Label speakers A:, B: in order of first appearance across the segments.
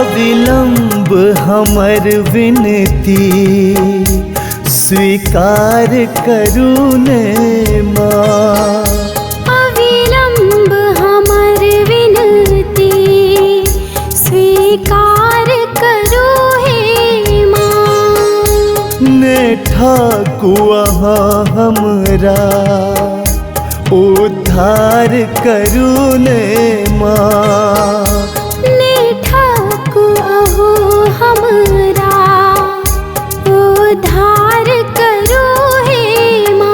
A: अविलंब हमर विनती स्वीकार करू ने माँ।
B: अविलंब हमर विनती स्वीकार करू हे माँ।
A: ने ठाकु अहाँ हमरा उद्धार करू ने माँ।
B: ने ठाकु अहो हमरा उद्धार करू हे माँ।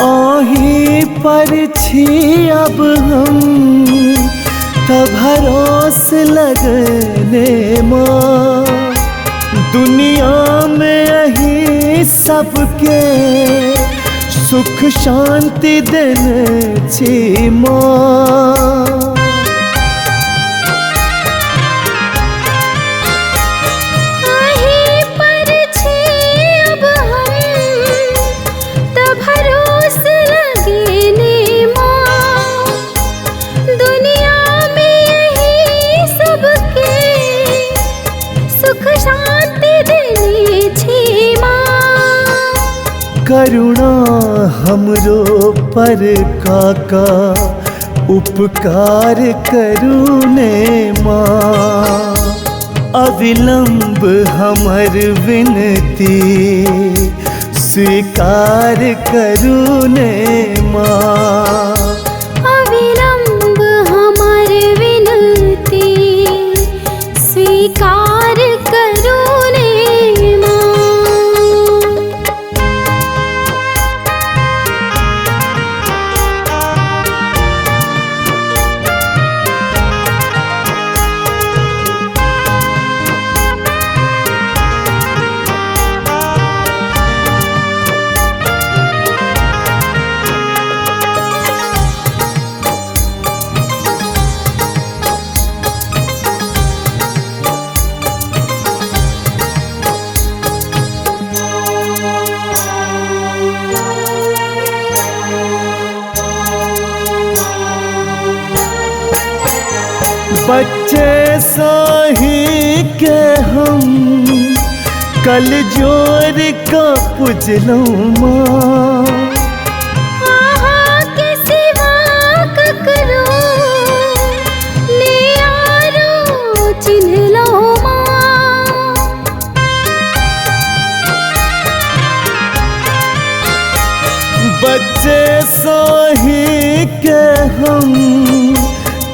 A: आही पर छी अब हम तब भरोस लगने माँ। दुनिया में यही सबके सुख शांति देने छी माँ। करुणा हमरो पर काका उपकार करू ने माँ। अविलंब हमर विनती स्वीकार करू ने माँ।
B: अविलंब हमर विनती स्वीकार करू ने माँ।
A: बच्चे साही के हम कल जोर का पुजलूं माँ।
B: आहा के सिवा ककरो नियारो चिन्हलो माँ।
A: बच्चे साही के हम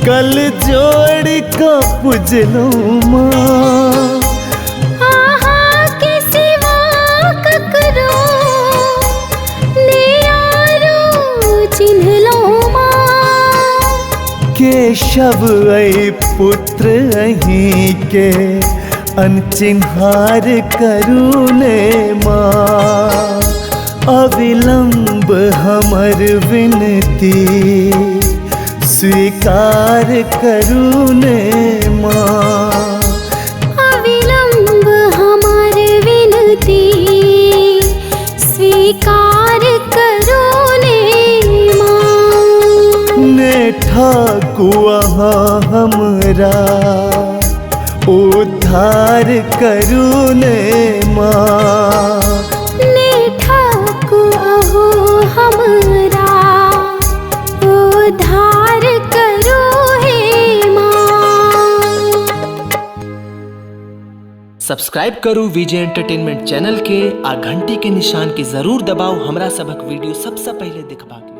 A: कल जोड़ का पुजलूं माँ।
B: आहा के सिवा ककरो नियारो चिन्हलो माँ।
A: केशव ऐ पुत्र अहीं के अनचिन्हार करू ने माँ। अविलंब हमर विनती स्वीकार करू ने माँ।
B: अविलंब हमर विनती स्वीकार करू ने माँ।
A: ने ठाकु अहाँ हमरा उद्धार करू ने माँ।
B: ने ठाकु अहो हमरा उद्धार करू हे माँ।
C: सब्सक्राइब करू विजय एंटरटेनमेंट चैनल के आ घंटी के निशान के जरूर दबाओ हमरा सबक वीडियो सबसे पहले देखबाक।